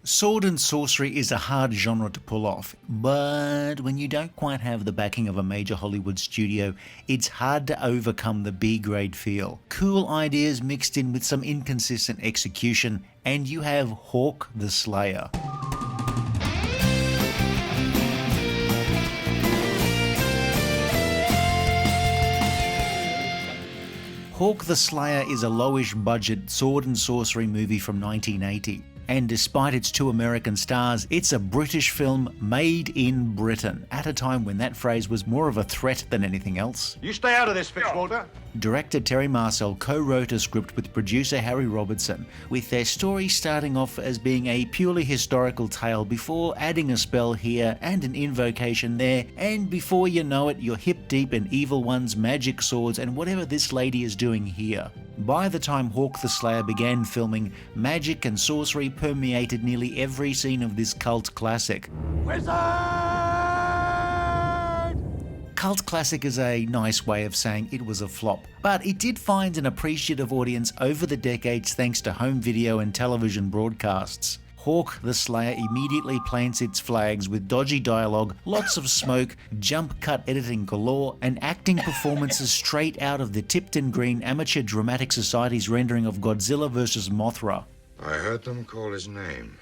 Sword and sorcery is a hard genre to pull off, but when you don't quite have the backing of a major Hollywood studio, it's hard to overcome the B-grade feel. Cool ideas mixed in with some inconsistent execution, and you have Hawk the Slayer. Hawk the Slayer is a lowish budget sword and sorcery movie from 1980. And despite its two American stars, it's a British film made in Britain, at a time when that phrase was more of a threat than anything else. You stay out of this, Fitzwalter. Director Terry Marcel co-wrote a script with producer Harry Robertson, with their story starting off as being a purely historical tale before adding a spell here and an invocation there, and before you know it, you're hip deep in evil ones, magic swords, and whatever this lady is doing here. By the time Hawk the Slayer began filming, magic and sorcery permeated nearly every scene of this cult classic. Wizard! Cult classic is a nice way of saying it was a flop, but it did find an appreciative audience over the decades thanks to home video and television broadcasts. Hawk the Slayer immediately plants its flags with dodgy dialogue, lots of smoke, jump cut editing galore, and acting performances straight out of the Tipton Green Amateur Dramatic Society's rendering of Godzilla vs. Mothra. I heard them call his name.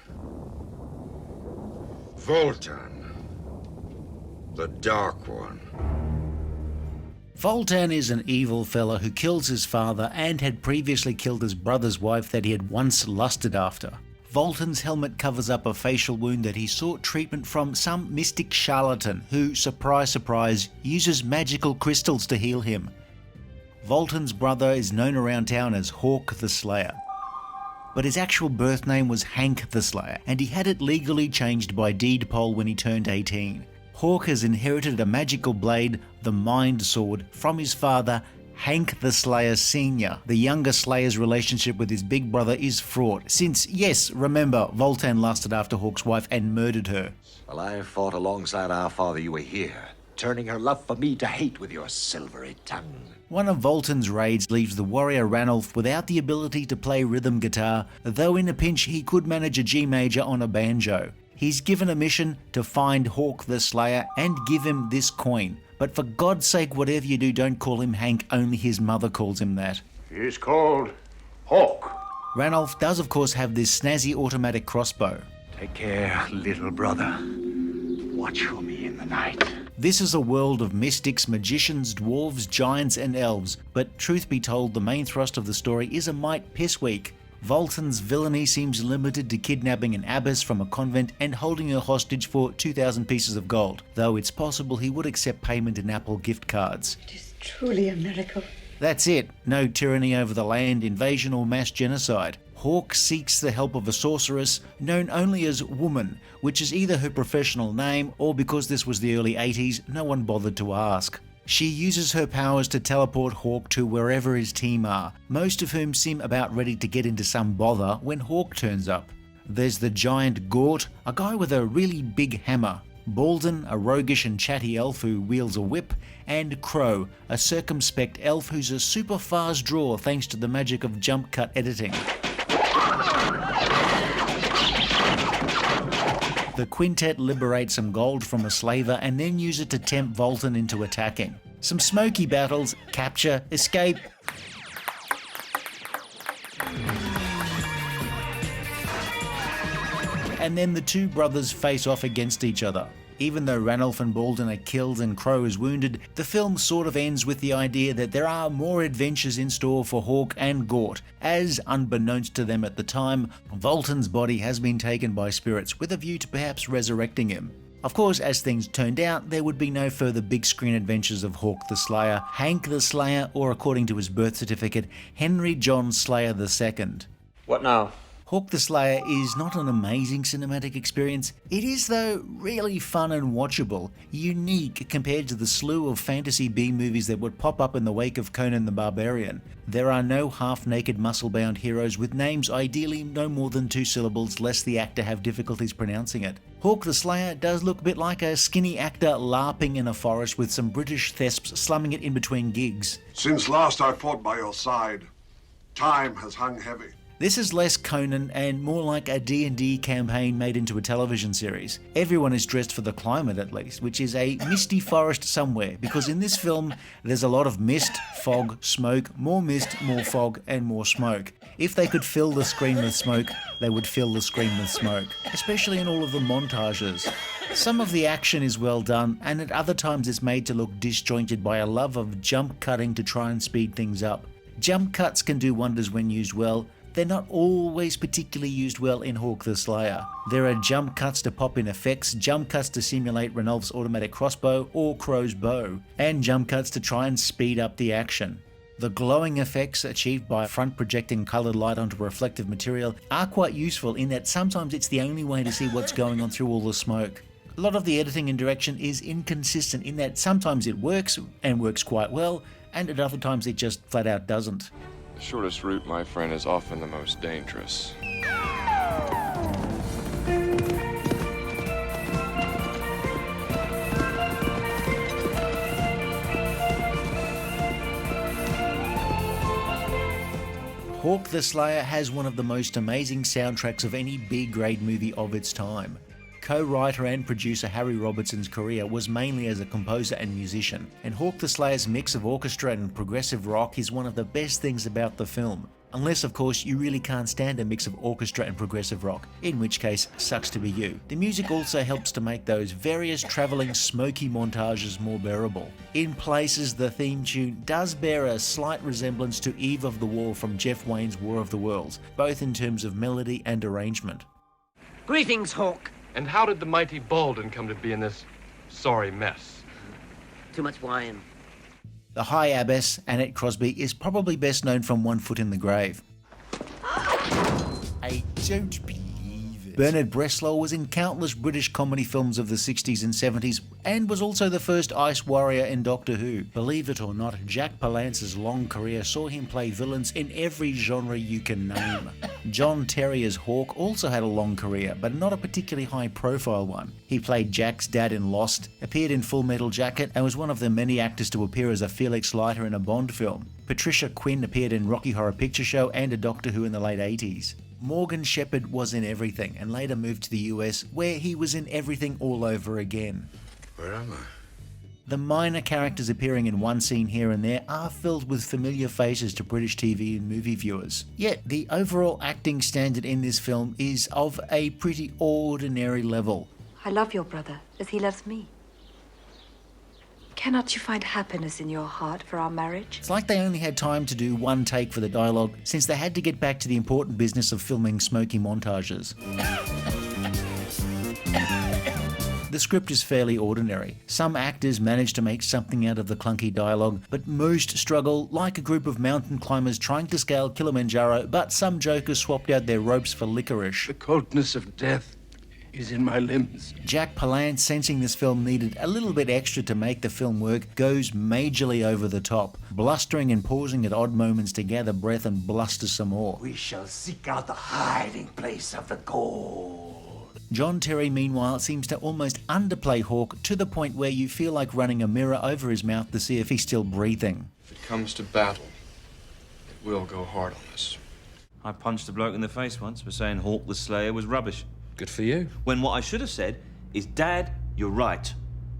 Voltan. The Dark One. Voltan is an evil fella who kills his father and had previously killed his brother's wife that he had once lusted after. Voltan's helmet covers up a facial wound that he sought treatment from some mystic charlatan who, surprise surprise, uses magical crystals to heal him. Voltan's brother is known around town as Hawk the Slayer, but his actual birth name was Hank the Slayer, and he had it legally changed by deed poll when he turned 18. Hawk has inherited a magical blade, the Mind Sword, from his father, Hank the Slayer Sr. The younger Slayer's relationship with his big brother is fraught, since, yes, remember, Voltan lusted after Hawk's wife and murdered her. Well, I fought alongside our father. You were here, turning her love for me to hate with your silvery tongue. One of Voltan's raids leaves the warrior Ranulph without the ability to play rhythm guitar, though in a pinch he could manage a G major on a banjo. He's given a mission to find Hawk the Slayer and give him this coin. But for God's sake, whatever you do, don't call him Hank, only his mother calls him that. He's called Hawk. Ranulph does of course have this snazzy automatic crossbow. Take care, little brother. Watch for me in the night. This is a world of mystics, magicians, dwarves, giants and elves, but truth be told, the main thrust of the story is a mite piss weak. Voltan's villainy seems limited to kidnapping an abbess from a convent and holding her hostage for 2,000 pieces of gold, though it's possible he would accept payment in Apple gift cards. It is truly a miracle. That's it. No tyranny over the land, invasion or mass genocide. Hawk seeks the help of a sorceress known only as Woman, which is either her professional name or because this was the early 80s, no one bothered to ask. She uses her powers to teleport Hawk to wherever his team are, most of whom seem about ready to get into some bother when Hawk turns up. There's the giant Gort, a guy with a really big hammer, Balden, a roguish and chatty elf who wields a whip, and Crow, a circumspect elf who's a super fast draw thanks to the magic of jump cut editing. The quintet liberate some gold from a slaver and then use it to tempt Voltan into attacking. Some smoky battles, capture, escape. And then the two brothers face off against each other. Even though Ranulph and Balden are killed and Crow is wounded, the film sort of ends with the idea that there are more adventures in store for Hawk and Gort, as, unbeknownst to them at the time, Voltan's body has been taken by spirits with a view to perhaps resurrecting him. Of course, as things turned out, there would be no further big screen adventures of Hawk the Slayer, Hank the Slayer, or according to his birth certificate, Henry John Slayer II. What now? Hawk the Slayer is not an amazing cinematic experience. It is, though, really fun and watchable, unique compared to the slew of fantasy B-movies that would pop up in the wake of Conan the Barbarian. There are no half-naked muscle-bound heroes with names ideally no more than 2 syllables lest the actor have difficulties pronouncing it. Hawk the Slayer does look a bit like a skinny actor LARPing in a forest with some British thesps slumming it in between gigs. Since last I fought by your side, time has hung heavy. This is less Conan and more like a D&D campaign made into a television series. Everyone is dressed for the climate at least, which is a misty forest somewhere, because in this film there's a lot of mist, fog, smoke, more mist, more fog and more smoke. If they could fill the screen with smoke, they would fill the screen with smoke, especially in all of the montages. Some of the action is well done, and at other times it's made to look disjointed by a love of jump cutting to try and speed things up. Jump cuts can do wonders when used well. They're not always particularly used well in Hawk the Slayer. There are jump cuts to pop in effects, jump cuts to simulate Ranulph's automatic crossbow or Crow's bow, and jump cuts to try and speed up the action. The glowing effects achieved by front projecting coloured light onto reflective material are quite useful in that sometimes it's the only way to see what's going on through all the smoke. A lot of the editing and direction is inconsistent in that sometimes it works and works quite well, and at other times it just flat out doesn't. The shortest route, my friend, is often the most dangerous. Hawk the Slayer has one of the most amazing soundtracks of any B-grade movie of its time. Co-writer and producer Harry Robertson's career was mainly as a composer and musician, and Hawk the Slayer's mix of orchestra and progressive rock is one of the best things about the film. Unless, of course, you really can't stand a mix of orchestra and progressive rock, in which case, sucks to be you. The music also helps to make those various travelling smoky montages more bearable. In places, the theme tune does bear a slight resemblance to Eve of the War from Jeff Wayne's War of the Worlds, both in terms of melody and arrangement. Greetings, Hawk. And how did the mighty Bolden come to be in this sorry mess? Too much wine. The High Abbess, Annette Crosby, is probably best known from One Foot in the Grave. I don't believe it. Bernard Bresslaw was in countless British comedy films of the 60s and 70s and was also the first Ice Warrior in Doctor Who. Believe it or not, Jack Palance's long career saw him play villains in every genre you can name. John Terry as Hawk also had a long career, but not a particularly high-profile one. He played Jack's dad in Lost, appeared in Full Metal Jacket, and was one of the many actors to appear as a Felix Leiter in a Bond film. Patricia Quinn appeared in Rocky Horror Picture Show and a Doctor Who in the late 80s. Morgan Shepherd was in everything and later moved to the US, where he was in everything all over again. Where am I? The minor characters appearing in one scene here and there are filled with familiar faces to British TV and movie viewers. Yet, the overall acting standard in this film is of a pretty ordinary level. I love your brother as he loves me. Cannot you find happiness in your heart for our marriage? It's like they only had time to do one take for the dialogue, since they had to get back to the important business of filming smoky montages. The script is fairly ordinary. Some actors manage to make something out of the clunky dialogue, but most struggle like a group of mountain climbers trying to scale Kilimanjaro, but some jokers swapped out their ropes for licorice. The coldness of death is in my limbs. Jack Palance, sensing this film needed a little bit extra to make the film work, goes majorly over the top, blustering and pausing at odd moments to gather breath and bluster some more. We shall seek out the hiding place of the gold. John Terry, meanwhile, seems to almost underplay Hawk to the point where you feel like running a mirror over his mouth to see if he's still breathing. If it comes to battle, it will go hard on us. I punched a bloke in the face once for saying Hawk the Slayer was rubbish. Good for you. When what I should have said is, Dad, you're right.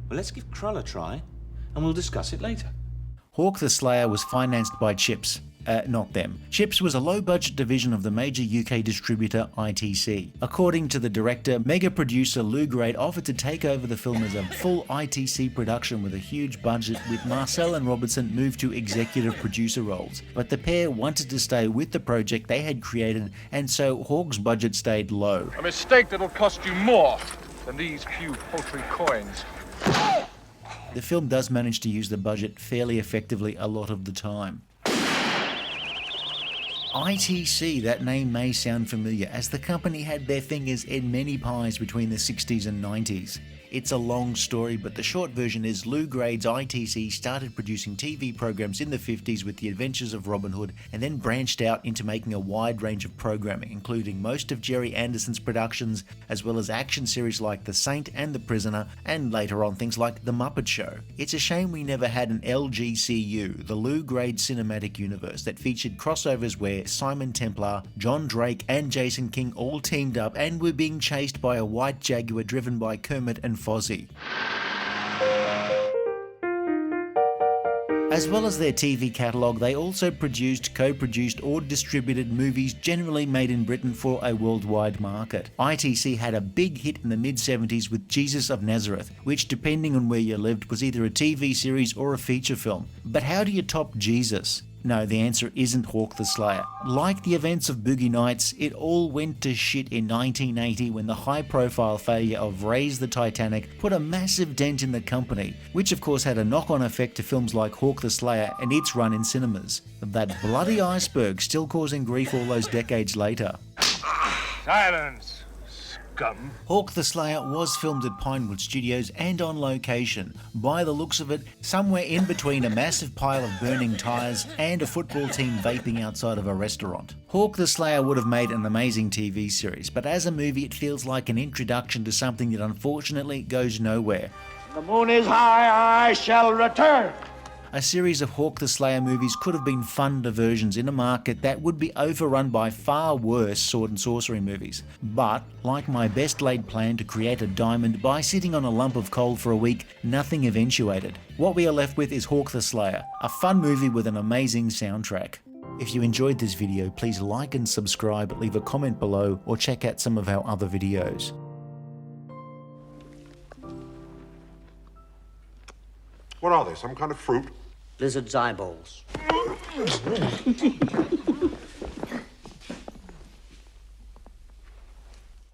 But let's give Krull a try, and we'll discuss it later. Hawk the Slayer was financed by Chips. Not them. Chips was a low-budget division of the major UK distributor ITC. According to the director, mega producer Lou Grade offered to take over the film as a full ITC production with a huge budget, with Marcel and Robertson moved to executive producer roles. But the pair wanted to stay with the project they had created, and so Hawk's budget stayed low. A mistake that'll cost you more than these few paltry coins. The film does manage to use the budget fairly effectively a lot of the time. ITC, that name may sound familiar, as the company had their fingers in many pies between the 60s and 90s. It's a long story, but the short version is Lou Grade's ITC started producing TV programs in the 50s with The Adventures of Robin Hood, and then branched out into making a wide range of programming, including most of Jerry Anderson's productions, as well as action series like The Saint and The Prisoner, and later on things like The Muppet Show. It's a shame we never had an LGCU, the Lou Grade Cinematic Universe, that featured crossovers where Simon Templar, John Drake, and Jason King all teamed up and were being chased by a white Jaguar driven by Kermit and Fozzie. As well as their TV catalogue, they also produced, co-produced or distributed movies generally made in Britain for a worldwide market. ITC had a big hit in the mid-70s with Jesus of Nazareth, which, depending on where you lived, was either a TV series or a feature film. But how do you top Jesus? No, the answer isn't Hawk the Slayer. Like the events of Boogie Nights, it all went to shit in 1980 when the high-profile failure of Raise the Titanic put a massive dent in the company, which of course had a knock-on effect to films like Hawk the Slayer and its run in cinemas. That bloody iceberg still causing grief all those decades later. Silence, scum. Hawk the Slayer was filmed at Pinewood Studios and on location. By the looks of it, somewhere in between a massive pile of burning tyres and a football team vaping outside of a restaurant. Hawk the Slayer would have made an amazing TV series, but as a movie it feels like an introduction to something that unfortunately goes nowhere. The moon is high, I shall return. A series of Hawk the Slayer movies could have been fun diversions in a market that would be overrun by far worse sword and sorcery movies. But, like my best laid plan to create a diamond by sitting on a lump of coal for a week, nothing eventuated. What we are left with is Hawk the Slayer, a fun movie with an amazing soundtrack. If you enjoyed this video, please like and subscribe, leave a comment below, or check out some of our other videos. What are they, some kind of fruit? Lizard's eyeballs.